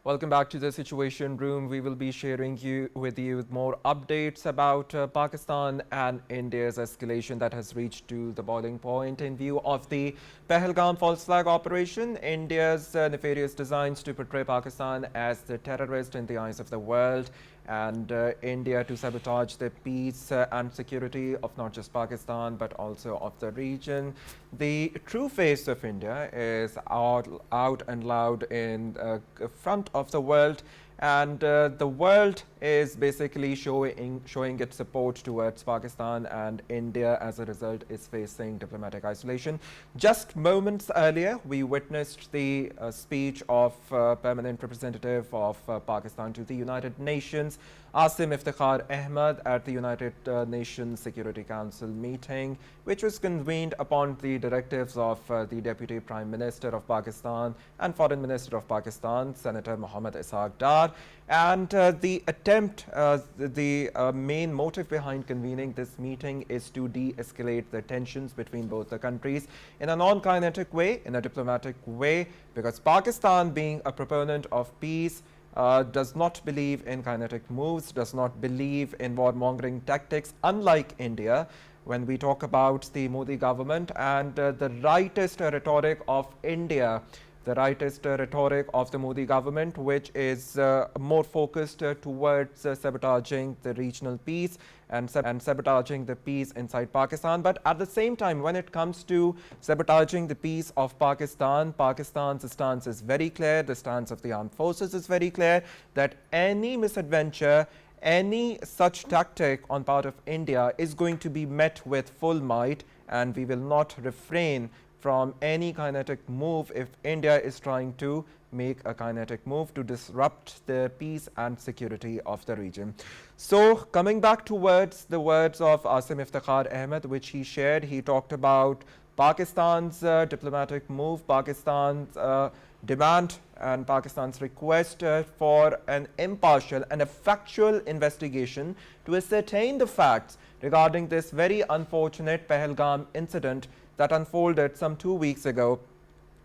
Welcome back to the Situation Room. We will be sharing with you more updates about Pakistan and India's escalation that has reached to the boiling point in view of the Pahalgam false flag operation. India's nefarious designs to portray Pakistan as the terrorist in the eyes of the world, and India to sabotage the peace and security of not just Pakistan but also of the region. The true face of India is out and loud in front of the world, and the world is basically showing its support towards Pakistan, and India as a result is facing diplomatic isolation. Just moments earlier we witnessed the speech of permanent representative of Pakistan to the United Nations, Asim Iftikhar Ahmad, at the United Nations Security Council meeting, which was convened upon the directives of the Deputy Prime Minister of Pakistan and Foreign Minister of Pakistan, Senator Mohammad Ishaq Dar. And the attempt, the main motive behind convening this meeting is to de-escalate the tensions between both the countries in a non-kinetic way, in a diplomatic way, because Pakistan, being a proponent of peace, does not believe in kinetic moves, does not believe in warmongering tactics, unlike India. When we talk about the Modi government and the rightist rhetoric of India, the rightist rhetoric of the Modi government, which is more focused towards sabotaging the regional peace and sabotaging the peace inside Pakistan. But at the same time, when it comes to sabotaging the peace of Pakistan, Pakistan's stance is very clear, the stance of the armed forces is very clear, that any misadventure, any such tactic on part of India is going to be met with full might, and we will not refrain from any kinetic move if India is trying to make a kinetic move to disrupt the peace and security of the region. So coming back towards the words of Asim Iftikhar Ahmad, which he shared, he talked about Pakistan's diplomatic move, Pakistan's demand and Pakistan's request for an impartial and a factual investigation to ascertain the facts regarding this very unfortunate Pahalgam incident that unfolded some 2 weeks ago,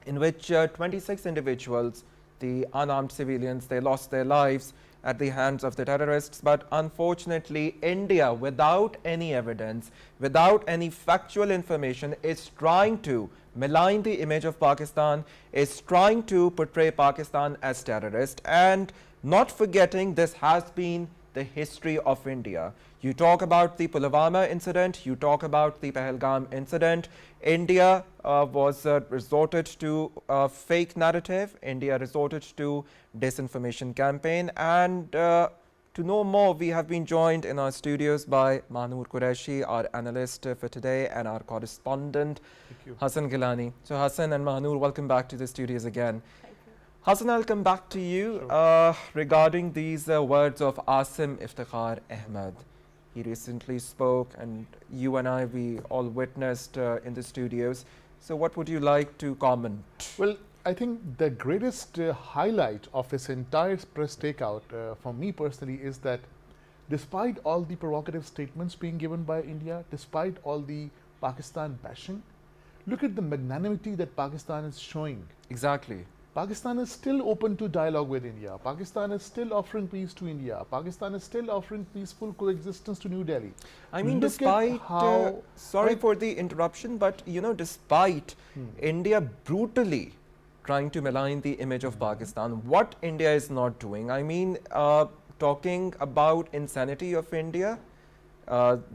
in which 26 individuals, the unarmed civilians, they lost their lives at the hands of the terrorists. But unfortunately, India, without any evidence, without any factual information, is trying to malign the image of Pakistan, is trying to portray Pakistan as terrorist, and not forgetting this has been the history of India. You talk about the Pulwama incident, you talk about the Pahalgam incident. India was resorted to a fake narrative, India resorted to disinformation campaign, and to know more, we have been joined in our studios by Mahnoor Qureshi, our analyst for today, and our correspondent, Hassan Gilani. So Hassan and Mahnoor, welcome back to the studios again. Hassan, I'll come back to you regarding these words of Asim Iftikhar Ahmad. He recently spoke, and you and I, we all witnessed in the studios. So what would you like to comment? Well, I think the greatest highlight of his entire press takeout for me personally is that despite all the provocative statements being given by India, despite all the Pakistan bashing, look at the magnanimity that Pakistan is showing. Exactly. Pakistan is still open to dialogue with India. Pakistan is still offering peace to India. Pakistan is still offering peaceful coexistence to New Delhi. I mean, despite, sorry for the interruption, but you know, despite India brutally trying to malign the image of Pakistan, what India is not doing, I mean, talking about insanity of India,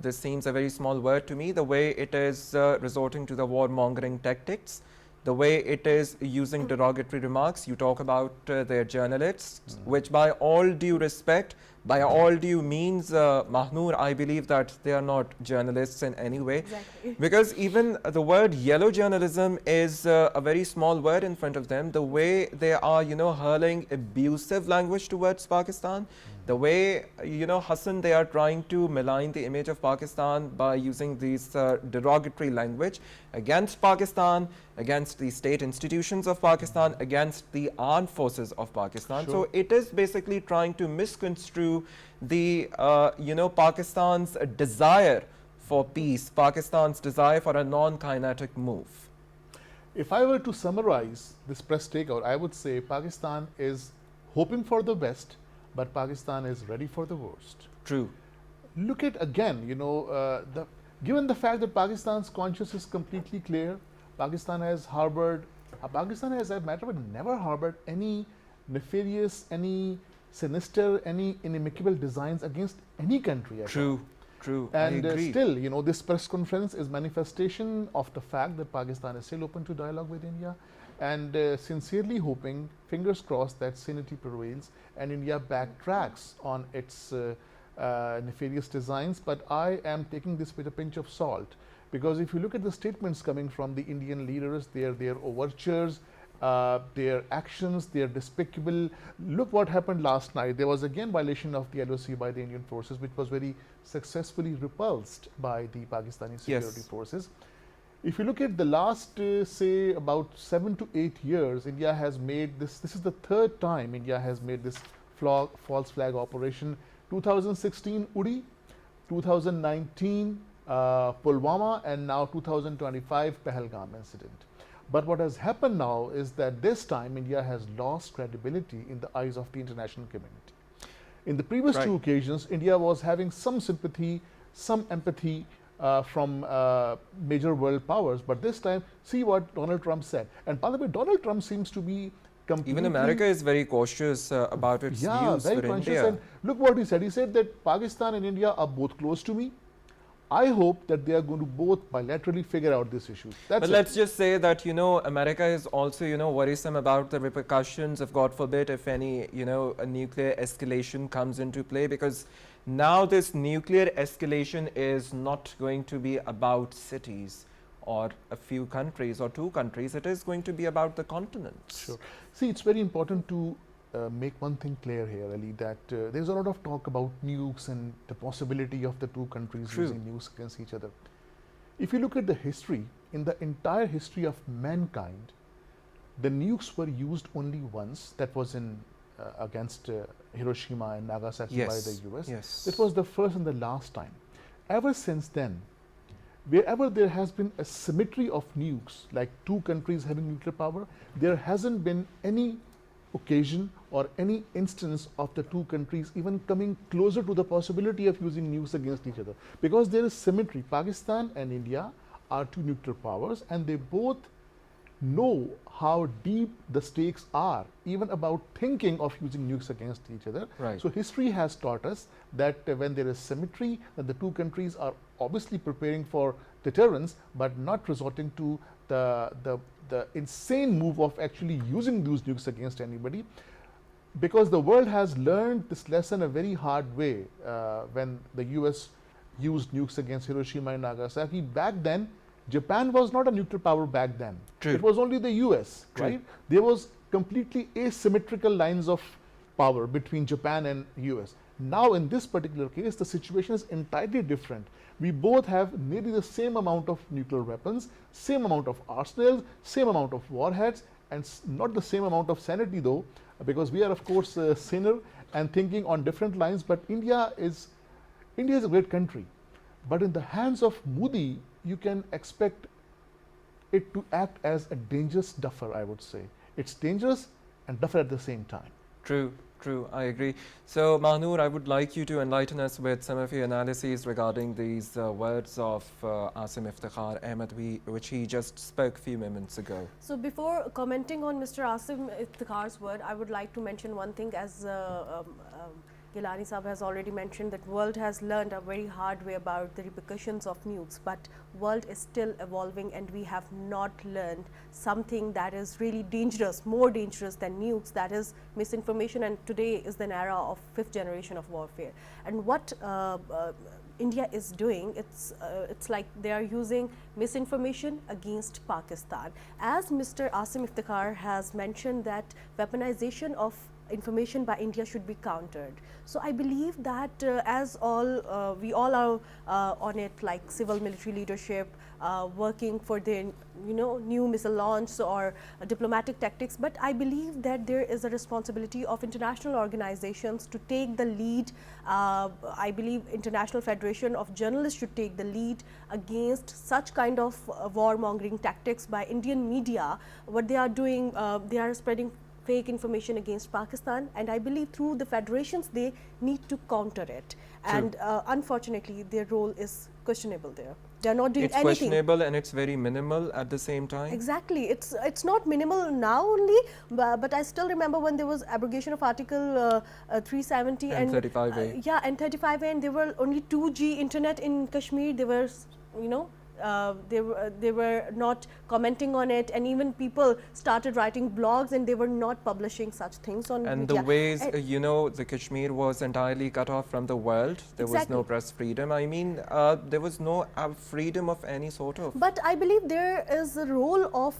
this seems a very small word to me, the way it is resorting to the warmongering tactics, the way it is using derogatory remarks. You talk about their journalists, which by all due respect, by all due means, Mahnoor, I believe that they are not journalists in any way. Exactly. Because even the word yellow journalism is a very small word in front of them. The way they are, you know, hurling abusive language towards Pakistan, the way, you know, Hassan, they are trying to malign the image of Pakistan by using these derogatory language against Pakistan, against the state institutions of Pakistan, against the armed forces of Pakistan. Sure. So it is basically trying to misconstrue the, you know, Pakistan's desire for peace, Pakistan's desire for a non-kinetic move. If I were to summarize this press takeout, I would say Pakistan is hoping for the best, but Pakistan is ready for the worst. True. Look at again, given the fact that Pakistan's conscience is completely clear, Pakistan has harbored, Pakistan has, as a matter of fact, never harbored any nefarious, any sinister, any inimical designs against any country. True. True. And I agree. still, this press conference is manifestation of the fact that Pakistan is still open to dialogue with India, and sincerely hoping, fingers crossed, that sanity prevails and India backtracks on its nefarious designs. But I am taking this with a pinch of salt, because if you look at the statements coming from the Indian leaders, their overtures, their actions, they are despicable. Look what happened last night. There was again violation of the LOC by the Indian forces, which was very successfully repulsed by the Pakistani security forces. If you look at the last, say, about 7 to 8 years, India has made this is the third time India has made this false flag operation. 2016 Uri, 2019 Pulwama, and now 2025 Pahalgam incident. But what has happened now is that this time India has lost credibility in the eyes of the international community. In the previous two occasions, India was having some sympathy, some empathy from major world powers. But this time, see what Donald Trump said. And by the way, Donald Trump seems to be completely... Even America is very cautious about its views very for conscious. India. And look what he said. He said that Pakistan and India are both close to me. I hope that they are going to both bilaterally figure out this issue. But let's just say that, America is also, worrisome about the repercussions of, God forbid, if any, a nuclear escalation comes into play, because now this nuclear escalation is not going to be about cities or a few countries or two countries. It is going to be about the continents. Sure. See, it's very important to make one thing clear here, Ali, that there's a lot of talk about nukes and the possibility of the two countries using nukes against each other. If you look at the history, in the entire history of mankind, the nukes were used only once. That was in against Hiroshima and Nagasaki by the US. It was the first and the last time. Ever since then, wherever there has been a symmetry of nukes, like two countries having nuclear power, there hasn't been any occasion or any instance of the two countries even coming closer to the possibility of using nukes against each other, because there is symmetry. Pakistan and India are two nuclear powers, and they both know how deep the stakes are, even about thinking of using nukes against each other. So history has taught us that when there is symmetry, that the two countries are obviously preparing for deterrence, but not resorting to the insane move of actually using those nukes against anybody, because the world has learned this lesson a very hard way when the US used nukes against Hiroshima and Nagasaki. Back then, Japan was not a nuclear power back then. It was only the US, right? There was completely asymmetrical lines of power between Japan and US. Now, in this particular case, the situation is entirely different. We both have nearly the same amount of nuclear weapons, same amount of arsenals, same amount of warheads, and not the same amount of sanity, though, because we are, of course, sinner and thinking on different lines. But India is a great country. But in the hands of Modi, you can expect it to act as a dangerous duffer, I would say. It's dangerous and duffer at the same time. True. I agree. So, Mahnoor, I would like you to enlighten us with some of your analyses regarding these words of Asim Iftikhar Ahmad, which he just spoke a few moments ago. So, before commenting on Mr. Asim Iftikhar's word, I would like to mention one thing. As Gilani Sahab has already mentioned, that world has learned a very hard way about the repercussions of nukes, but world is still evolving, and we have not learned something that is really dangerous, more dangerous than nukes, that is misinformation. And today is an era of 5th generation of warfare. And what India is doing, it's like they are using misinformation against Pakistan. As Mr. Asim Iftikhar has mentioned, that weaponization of information by India should be countered. So I believe that as we all are on it, like civil military leadership, working for the new missile launch or diplomatic tactics, but I believe that there is a responsibility of international organizations to take the lead. I believe International Federation of Journalists should take the lead against such kind of warmongering tactics by Indian media. What they are doing, they are spreading fake information against Pakistan, and I believe through the federations they need to counter it. True. And unfortunately, their role is questionable there. They are not doing It's anything. questionable and it's very minimal at the same time. Exactly, it's not minimal now only, but I still remember when there was abrogation of Article 370 And 35A. yeah, and 35A, and there were only 2G internet in Kashmir. They were, you know, they were not commenting on it, and even people started writing blogs, and they were not publishing such things on And media. the ways, you know, the Kashmir was entirely cut off from the world. There was no Exactly. press freedom. I mean, there was no freedom of any sort of. But I believe there is a role of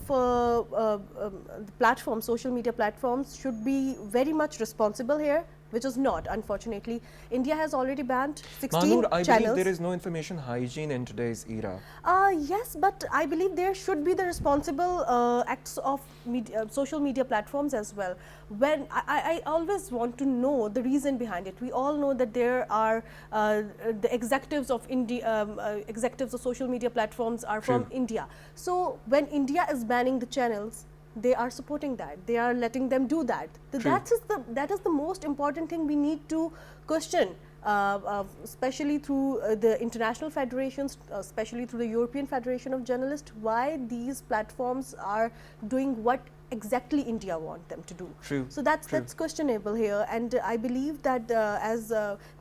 platforms, social media platforms should be very much responsible here, which is not, unfortunately. India has already banned 16 Mahnoor, I channels. believe there is no information hygiene in today's era. Yes, but I believe there should be the responsible acts of social media platforms as well. When I always want to know the reason behind it. We all know that there are the executives of executives of social media platforms are from True. India. So when India is banning the channels, they are supporting that. They are letting them do that. That is the most important thing we need to question, especially through the international federations, especially through the European Federation of Journalists, why these platforms are doing what exactly India want them to do. True. So that's questionable here, and I believe that as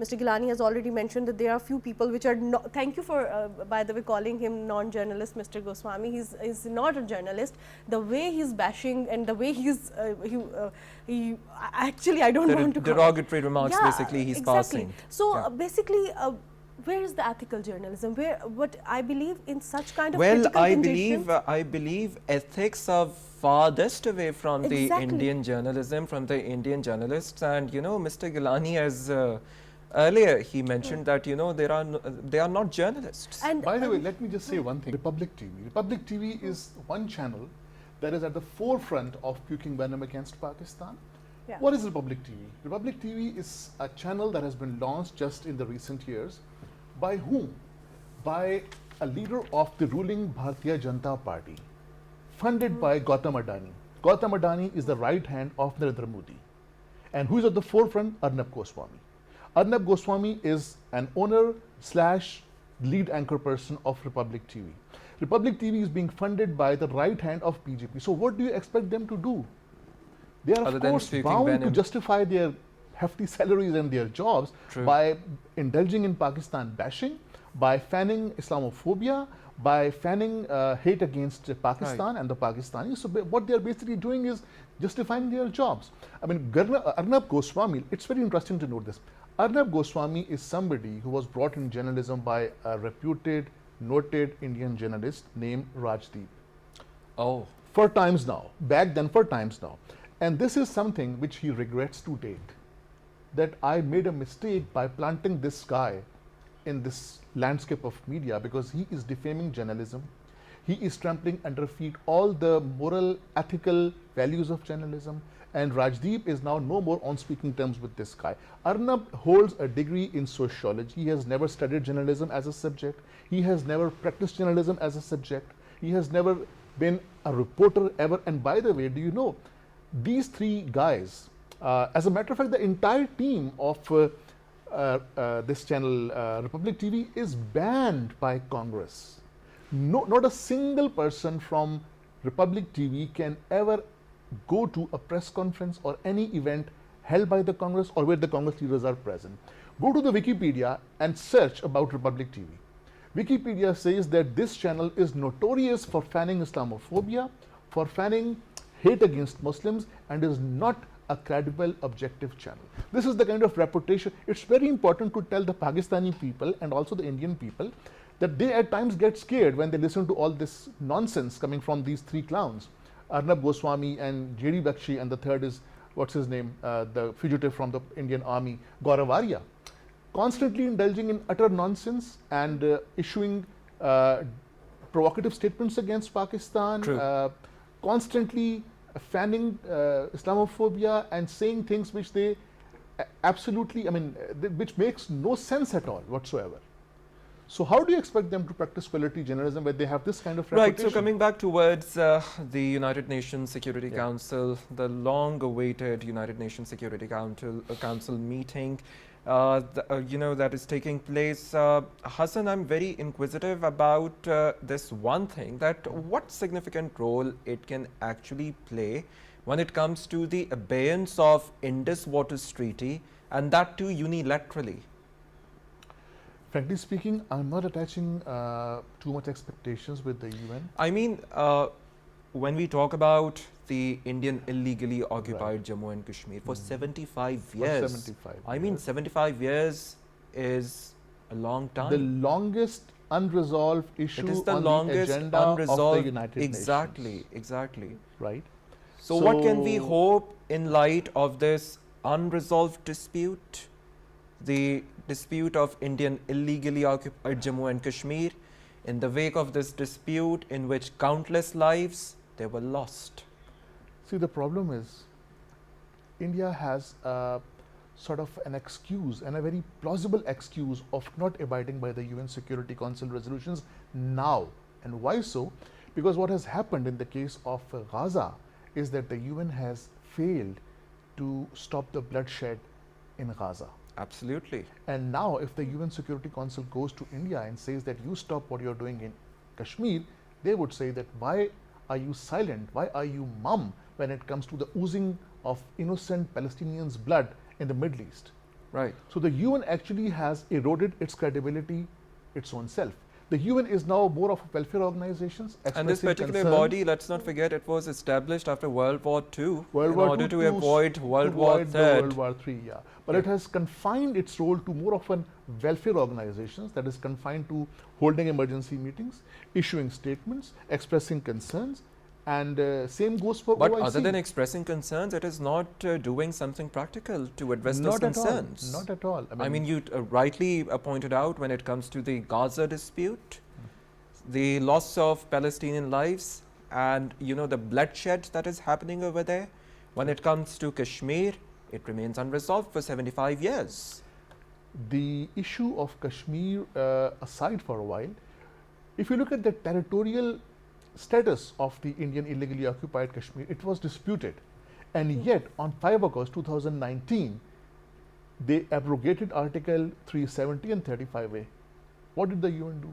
Mr. Gilani has already mentioned, that there are few people which are not. Thank you for by the way calling him non-journalist, Mr. Goswami. He's not a journalist. The way he's bashing and the way he's he actually I don't want to call derogatory remarks Yeah, basically he's exactly. passing. So Yeah. basically. Where is the ethical journalism? What I believe in such kind of Well, critical I conditions. believe ethics are farthest away from the Exactly. Indian journalism, from the Indian journalists. And you know, Mr. Gilani, as earlier he mentioned that you know they are not journalists. And By the way, let me just say one thing. Republic TV. Republic TV is one channel that is at the forefront of puking venom against Pakistan. Yeah. What is Republic TV? Republic TV is a channel that has been launched just in the recent years. By whom? By a leader of the ruling Bharatiya Janata Party, funded by Gautam Adani. Gautam Adani is the right hand of Narendra Modi. And who is at the forefront? Arnab Goswami. Arnab Goswami is an owner slash lead anchor person of Republic TV. Republic TV is being funded by the right hand of BJP. So what do you expect them to do? They are Other of than course speaking bound to venom. justify their hefty salaries and their jobs True. by indulging in Pakistan bashing, by fanning Islamophobia, by fanning hate against Pakistan and the Pakistanis. So what they are basically doing is justifying their jobs. I mean, Arnab Goswami, it's very interesting to note this. Arnab Goswami is somebody who was brought in journalism by a reputed, noted Indian journalist named Rajdeep. Oh, For times now, back then for times now. And this is something which he regrets to date, that I made a mistake by planting this guy in this landscape of media, because he is defaming journalism. He is trampling under feet all the moral, ethical values of journalism. And Rajdeep is now no more on speaking terms with this guy. Arnab holds a degree in sociology. He has never studied journalism as a subject. He has never practiced journalism as a subject. He has never been a reporter ever. And by the way, do you know, these three guys, as a matter of fact, the entire team of this channel, Republic TV, is banned by Congress. No, not a single person from Republic TV can ever go to a press conference or any event held by the Congress or where the Congress leaders are present. Go to the Wikipedia and search about Republic TV. Wikipedia says that this channel is notorious for fanning Islamophobia, for fanning hate against Muslims, and is not a credible, objective channel. This is the kind of reputation. It's very important to tell the Pakistani people and also the Indian people that they at times get scared when they listen to all this nonsense coming from these three clowns, Arnab Goswami and J.D. Bakshi, and the third is, what's his name, the fugitive from the Indian army, Gaurav Arya, constantly indulging in utter nonsense and issuing provocative statements against Pakistan, constantly fanning Islamophobia and saying things which they absolutely, I mean, which makes no sense at all whatsoever. So how do you expect them to practice quality journalism when they have this kind of Right. reputation? So coming back towards the United Nations Security Yeah. Council, the long-awaited United Nations Security Council meeting, that is taking place. Hassan, I'm very inquisitive about this one thing, that what significant role it can actually play when it comes to the abeyance of Indus Waters Treaty, and that too unilaterally. Frankly speaking, I'm not attaching too much expectations with the UN. I mean, when we talk about the Indian illegally occupied Jammu and Kashmir for 75 years, For 75 I mean, years. 75 years is a long time. The longest unresolved issue It is the on longest the agenda of unresolved. the United Exactly, Nations. exactly. Right. So, what can we So- hope in light of this unresolved dispute? The dispute of Indian illegally occupied Jammu and Kashmir, in the wake of this dispute in which countless lives they were lost. See, the problem is India has sort of an excuse, and a very plausible excuse, of not abiding by the UN Security Council resolutions now. And why so? Because what has happened in the case of Gaza is that the UN has failed to stop the bloodshed in Gaza. Absolutely. And now, if the UN Security Council goes to India and says that you stop what you're doing in Kashmir, they would say that why are you silent? Why are you mum when it comes to the oozing of innocent Palestinians' blood in the Middle East? Right. So the UN actually has eroded its credibility its own self. The UN is now more of a welfare organization. And this particular body, let's not forget, it was established after World War II World in War order II to avoid World War avoid the III. World War III, yeah. But it has confined its role to more of an welfare organization, that is confined to holding emergency meetings, issuing statements, expressing concerns, and same goes for But OIC. other than expressing concerns, it is not doing something practical to address those Not at all. concerns. Not at all. I mean, you rightly pointed out when it comes to the Gaza dispute, the loss of Palestinian lives, and the bloodshed that is happening over there. When it comes to Kashmir, it remains unresolved for 75 years. The issue of Kashmir aside for a while, if you look at the territorial status of the Indian illegally occupied Kashmir, it was disputed. And yet, on 5 August 2019, they abrogated Article 370 and 35A. What did the UN do?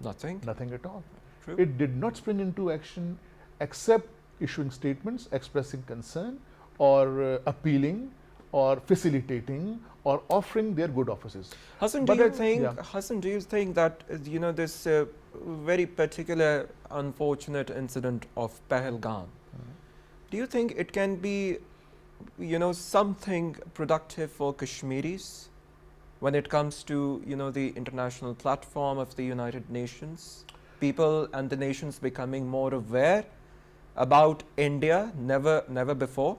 Nothing. Nothing at all. True. It did not spring into action except issuing statements, expressing concern, or appealing, or facilitating, or offering their good offices. Hassan, But do you that- think? yeah. Hassan, do you think that this very particular unfortunate incident of Pahalgam, do you think it can be, something productive for Kashmiris when it comes to the international platform of the United Nations? People and the nations becoming more aware about India, never before.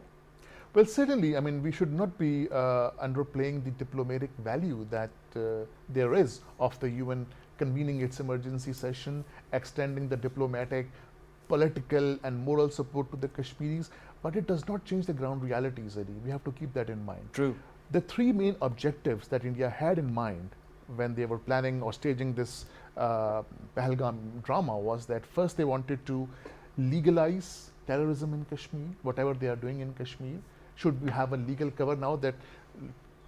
Well, certainly, I mean, we should not be underplaying the diplomatic value that there is of the UN convening its emergency session, extending the diplomatic, political, and moral support to the Kashmiris, but it does not change the ground realities, Eddie. We have to keep that in mind. True. The three main objectives that India had in mind when they were planning or staging this Pahalgam drama was that first they wanted to legalize terrorism in Kashmir, whatever they are doing in Kashmir. Should we have a legal cover now that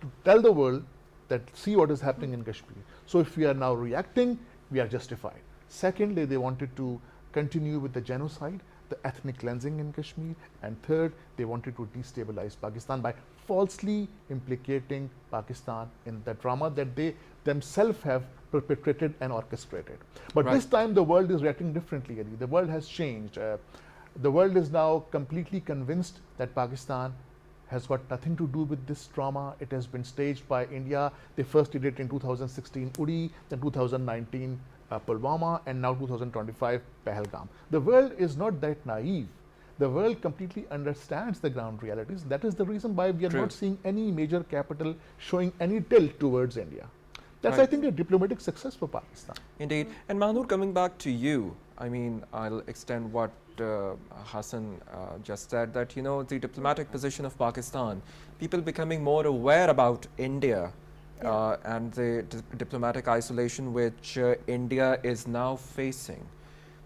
to tell the world that see what is happening in Kashmir. So if we are now reacting, we are justified. Secondly, they wanted to continue with the genocide, the ethnic cleansing in Kashmir. And third, they wanted to destabilize Pakistan by falsely implicating Pakistan in the drama that they themselves have perpetrated and orchestrated. But Right. this time the world is reacting differently, Eddie. The world has changed. The world is now completely convinced that Pakistan has got nothing to do with this drama. It has been staged by India. They first did it in 2016 Uri, then 2019 Pulwama, and now 2025 Pahalgam. The world is not that naive. The world completely understands the ground realities. That is the reason why we are True. not seeing any major capital showing any tilt towards India. That's, Right. I think, a diplomatic success for Pakistan. Indeed. And Mahnoor, coming back to you, I mean, I'll extend what Hassan just said, that, the diplomatic position of Pakistan, people becoming more aware about India and the diplomatic isolation which India is now facing.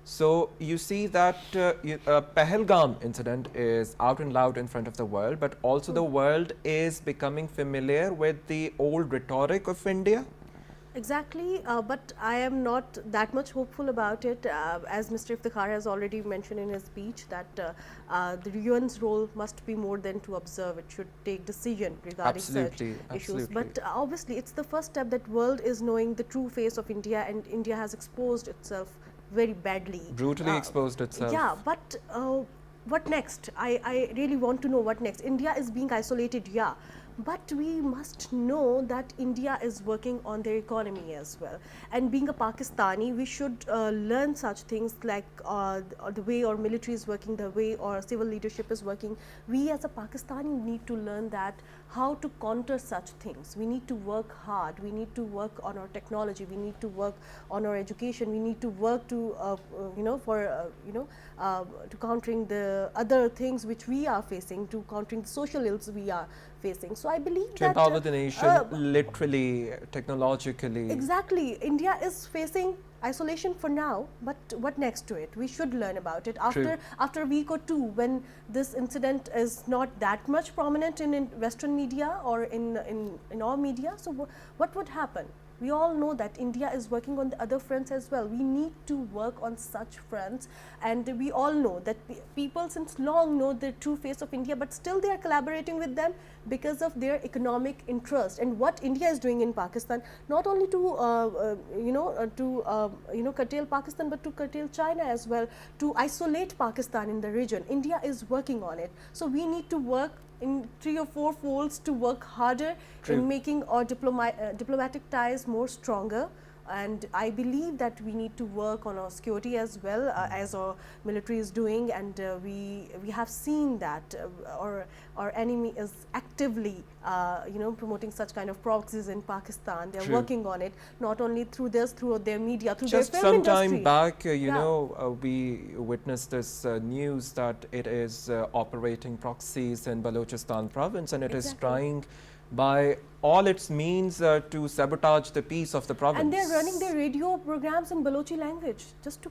So you see that Pahalgam incident is out and loud in front of the world, but also the world is becoming familiar with the old rhetoric of India. Exactly, but I am not that much hopeful about it. As Mr. Iftikhar has already mentioned in his speech, that the UN's role must be more than to observe. It should take decision regarding such issues. But obviously, it's the first step that world is knowing the true face of India, and India has exposed itself very badly. Brutally exposed itself. Yeah, but what next? I really want to know what next. India is being isolated, yeah. But we must know that India is working on their economy as well. And being a Pakistani, we should learn such things like the way our military is working, the way our civil leadership is working. We as a Pakistani need to learn that how to counter such things. We need to work hard. We need to work on our technology. We need to work on our education. We need to work to, to countering the other things which we are facing, to countering the social ills we are facing. So I believe to empower the nation literally, technologically. Exactly. India is facing isolation for now, but what next to it? We should learn about it after a week or two, when this incident is not that much prominent in Western media or in our media. So what would happen? We all know that India is working on the other fronts as well. We need to work on such fronts, and we all know that people since long know the true face of India, but still they are collaborating with them because of their economic interest. And what India is doing in Pakistan, not only to curtail Pakistan, but to curtail China as well, to isolate Pakistan in the region. India is working on it. So we need to work in 3 or 4 folds to work harder in making our diplomatic ties more stronger. And I believe that we need to work on our security as well, as our military is doing, and we have seen that our enemy is actively promoting such kind of proxies in Pakistan. They are working on it, not only through this, through their media, through just their film industry. Some time back, we witnessed this news that it is operating proxies in Balochistan province, and it is trying by all its means to sabotage the peace of the province. And they're running their radio programs in Balochi language just to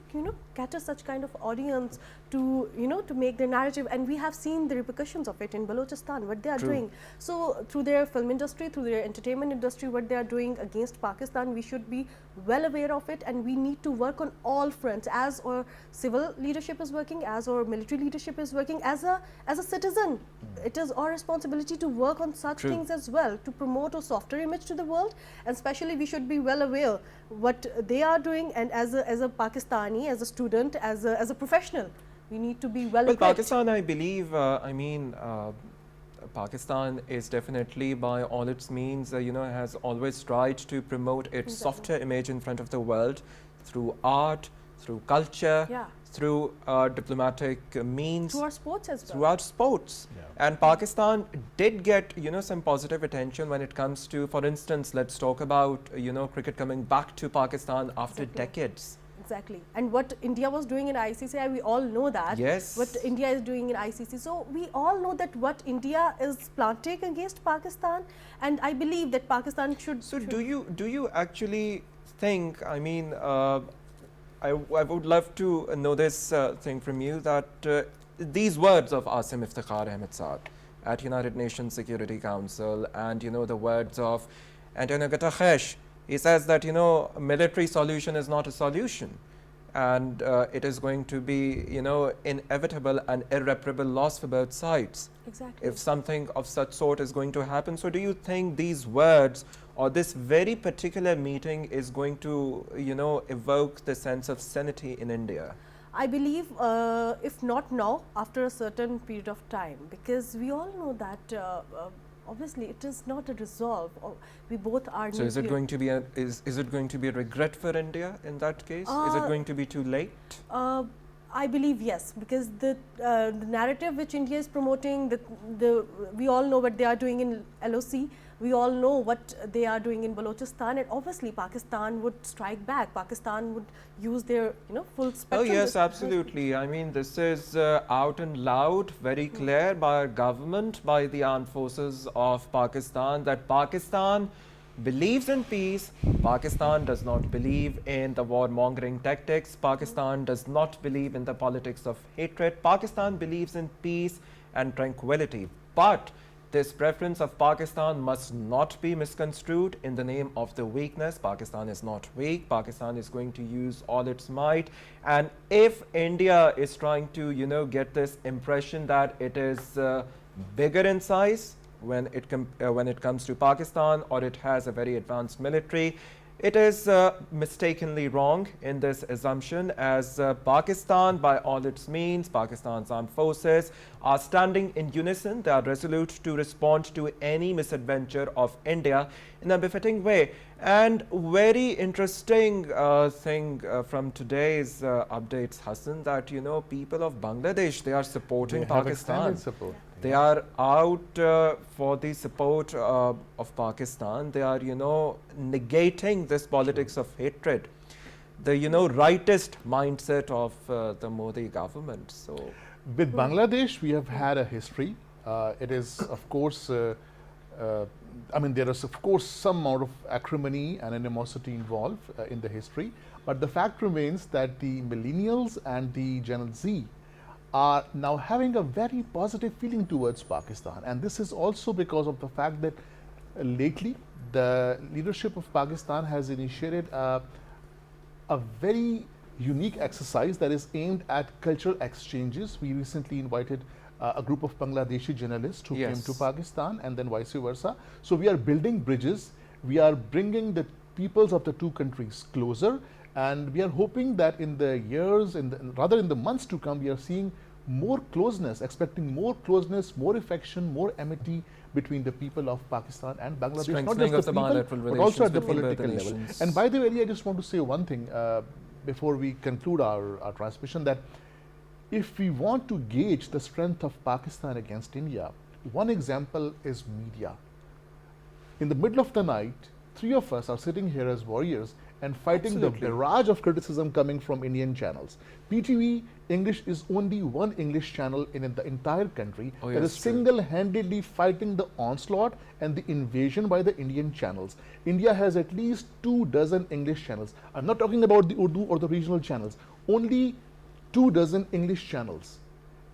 cater such kind of audience, to to make their narrative. And we have seen the repercussions of it in Balochistan, what they are doing. So through their film industry, through their entertainment industry, what they are doing against Pakistan, we should be well aware of it, and we need to work on all fronts, as our civil leadership is working, as our military leadership is working, as a citizen. It is our responsibility to work on such things as well, to promote a softer image to the world, and especially we should be well aware what they are doing. And as a Pakistani, as a student, as a professional, we need to be well equipped. Pakistan, I believe, Pakistan is definitely by all its means, has always tried to promote its softer image in front of the world through art, through culture, through diplomatic means, through our sports as well. Through our sports. And Pakistan did get, some positive attention when it comes to, for instance, let's talk about, cricket coming back to Pakistan after decades. Exactly. And what India was doing in ICC, we all know that. Yes. What India is doing in ICC. So we all know that what India is planting against Pakistan, and I believe that Pakistan should. So do you actually think, I would love to know this thing from you, that these words of Asim Iftikhar Ahmed Saad at United Nations Security Council, and the words of Antonio Guterres, he says that a military solution is not a solution, and it is going to be inevitable and irreparable loss for both sides. Exactly. If something of such sort is going to happen. So do you think these words or this very particular meeting is going to evoke the sense of sanity in India? I believe if not now, after a certain period of time, because we all know that obviously it is not a resolve. We both are. So is it going to be is it going to be a regret for India in that case? Is it going to be too late? I believe yes, because the narrative which India is promoting, we all know what they are doing in LOC. We all know what they are doing in Balochistan, and obviously Pakistan would strike back. Pakistan would use their full spectrum. Oh yes, absolutely. I mean, this is out and loud, very clear by our government, by the armed forces of Pakistan, that Pakistan believes in peace. Pakistan does not believe in the warmongering tactics. Pakistan does not believe in the politics of hatred. Pakistan believes in peace and tranquility. But this preference of Pakistan must not be misconstrued in the name of the weakness. Pakistan is not weak. Pakistan is going to use all its might. And if India is trying to, get this impression that it is bigger in size when it comes to Pakistan, or it has a very advanced military, it is mistakenly wrong in this assumption, as Pakistan, by all its means, Pakistan's armed forces are standing in unison. They are resolute to respond to any misadventure of India in a befitting way. And very interesting thing from today's updates, Hassan, that people of Bangladesh, they are supporting Pakistan. Support. They are out for the support of Pakistan. They are, negating this politics of hatred, the, rightist mindset of the Modi government. So, with Bangladesh, we have had a history. It is, of course, there is, of course, some amount of acrimony and animosity involved in the history. But the fact remains that the millennials and the Gen Z are now having a very positive feeling towards Pakistan. And this is also because of the fact that lately the leadership of Pakistan has initiated a very unique exercise that is aimed at cultural exchanges. We recently invited a group of Bangladeshi journalists who came to Pakistan, and then vice versa. So we are building bridges. We are bringing the peoples of the two countries closer. And we are hoping that in the years, in the months to come, we are seeing more closeness, expecting more closeness, more affection, more amity between the people of Pakistan and Bangladesh. Not just the people, but also at the political level. And by the way, I just want to say one thing before we conclude our transmission, that if we want to gauge the strength of Pakistan against India, one example is media. In the middle of the night, three of us are sitting here as warriors and fighting the barrage of criticism coming from Indian channels. PTV English is only one English channel in the entire country that is single-handedly fighting the onslaught and the invasion by the Indian channels. India has at least 24 English channels. I'm not talking about the Urdu or the regional channels, only 24 English channels.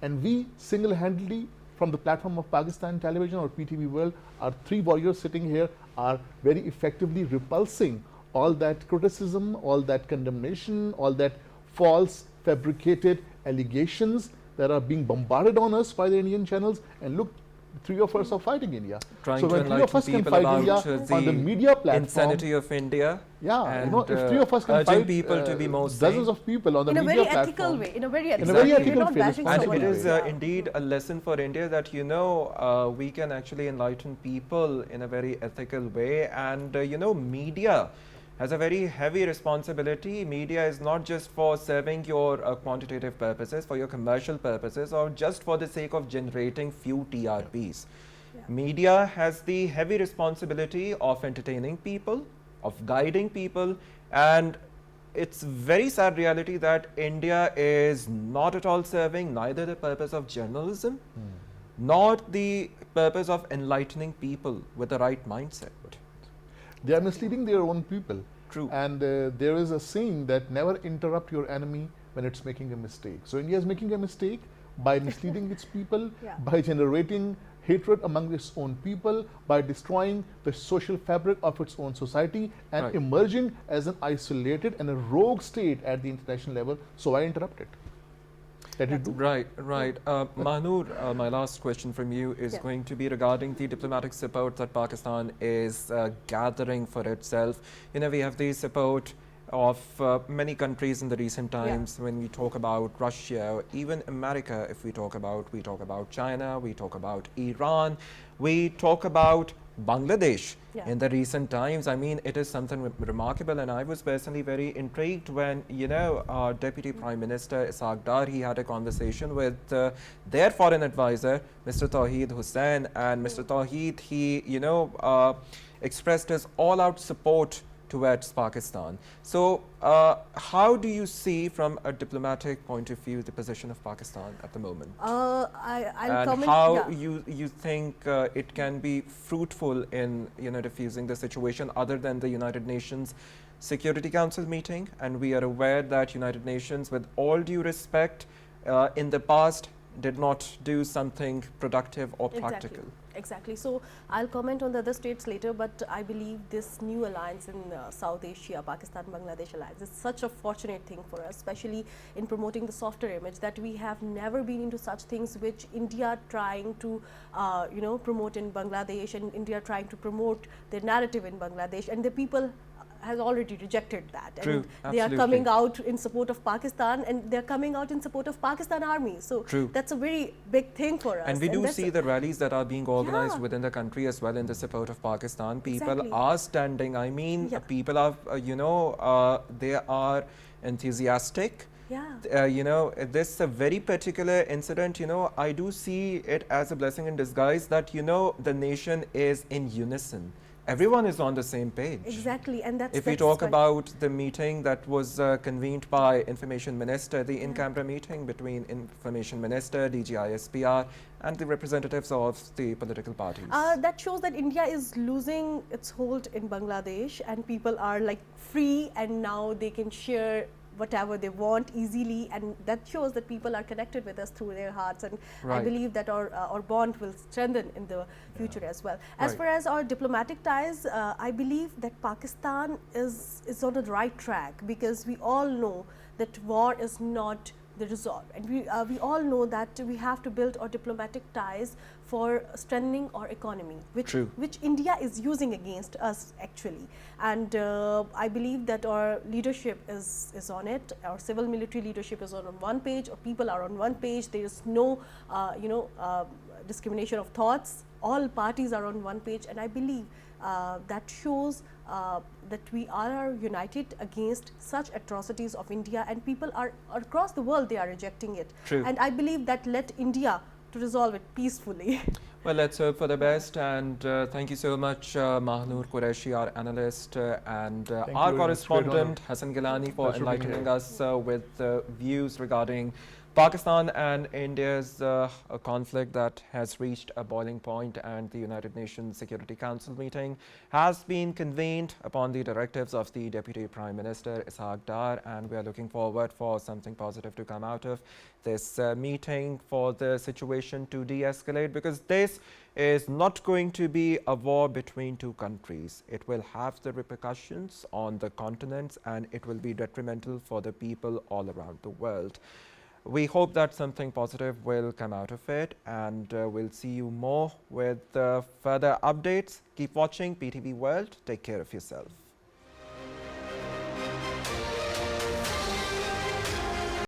And we single-handedly, from the platform of Pakistan Television or PTV World, our three warriors sitting here are very effectively repulsing all that criticism, all that condemnation, all that false, fabricated allegations that are being bombarded on us by the Indian channels. And look, three of us are fighting India. Trying so to when three of us can people fight about India on the media platform, insanity of India. Yeah, and if three of us can fight people to be more dozens of people on the in media a very platform, ethical way, in a very ethical way, and it is indeed a lesson for India that we can actually enlighten people in a very ethical way. And media has a very heavy responsibility. Media is not just for serving your quantitative purposes, for your commercial purposes, or just for the sake of generating few TRPs. Media has the heavy responsibility of entertaining people, of guiding people, and it's very sad reality that India is not at all serving neither the purpose of journalism, nor the purpose of enlightening people with the right mindset. They are misleading their own people. True. And there is a saying that never interrupt your enemy when it's making a mistake. So India is making a mistake by misleading its people, by generating hatred among its own people, by destroying the social fabric of its own society, and emerging as an isolated and a rogue state at the international level. So I interrupt it. Right. Mahnoor, my last question from you is going to be regarding the diplomatic support that Pakistan is gathering for itself. We have the support of many countries in the recent times. When we talk about Russia, even America, if we talk about China, we talk about Iran, we talk about Bangladesh in the recent times. I mean, it is something remarkable, and I was personally very intrigued when, our Deputy Prime Minister Ishaq Dar, he had a conversation with their foreign advisor, Mr. Tawheed Hussain, and Mr. Tawheed, he, expressed his all-out support towards Pakistan. So, how do you see from a diplomatic point of view the position of Pakistan at the moment? I'll And comment. how Yeah. you think it can be fruitful in diffusing the situation other than the United Nations Security Council meeting? And we are aware that United Nations, with all due respect, in the past did not do something productive or practical. Exactly. So I'll comment on the other states later, but I believe this new alliance in South Asia, Pakistan-Bangladesh alliance, is such a fortunate thing for us, especially in promoting the softer image, that we have never been into such things which India trying to, promote in Bangladesh, and India trying to promote their narrative in Bangladesh, and the people has already rejected that. True, and they are absolutely. coming out in support of Pakistan, and they're coming out in support of Pakistan army. So True. that's a very big thing for us. And we do see the rallies that are being organized Yeah. within the country as well in the support of Pakistan. People Exactly. are standing. I mean, Yeah. people are, they are enthusiastic. Yeah. This is a very particular incident. I do see it as a blessing in disguise that, the nation is in unison. Everyone is on the same page. Exactly, and that's. If we talk about the meeting that was convened by Information Minister, the in-camera meeting between Information Minister, DGISPR, and the representatives of the political parties. That shows that India is losing its hold in Bangladesh, and people are like free, and now they can share whatever they want easily, and that shows that people are connected with us through their hearts, and I believe that our bond will strengthen in the future as well. As far as our diplomatic ties, I believe that Pakistan is on the right track, because we all know that war is not the resolve, and we all know that we have to build our diplomatic ties for strengthening our economy, which India is using against us actually. And I believe that our leadership is on it. Our civil military leadership is on one page, or people are on one page. There is no discrimination of thoughts. All parties are on one page, and I believe that shows that we are united against such atrocities of India, and people are across the world, they are rejecting it. True. And I believe that let India to resolve it peacefully. Well, let's hope for the best, and thank you so much, Mahnoor Qureshi, our analyst, and our correspondent, Hassan Gilani, for enlightening us with views regarding Pakistan and India's conflict that has reached a boiling point, and the United Nations Security Council meeting has been convened upon the directives of the Deputy Prime Minister Ishaq Dar, and we are looking forward for something positive to come out of this meeting for the situation to de-escalate, because this is not going to be a war between two countries. It will have the repercussions on the continents, and it will be detrimental for the people all around the world. We hope that something positive will come out of it, and we'll see you more with further updates. Keep watching PTV World. Take care of yourself.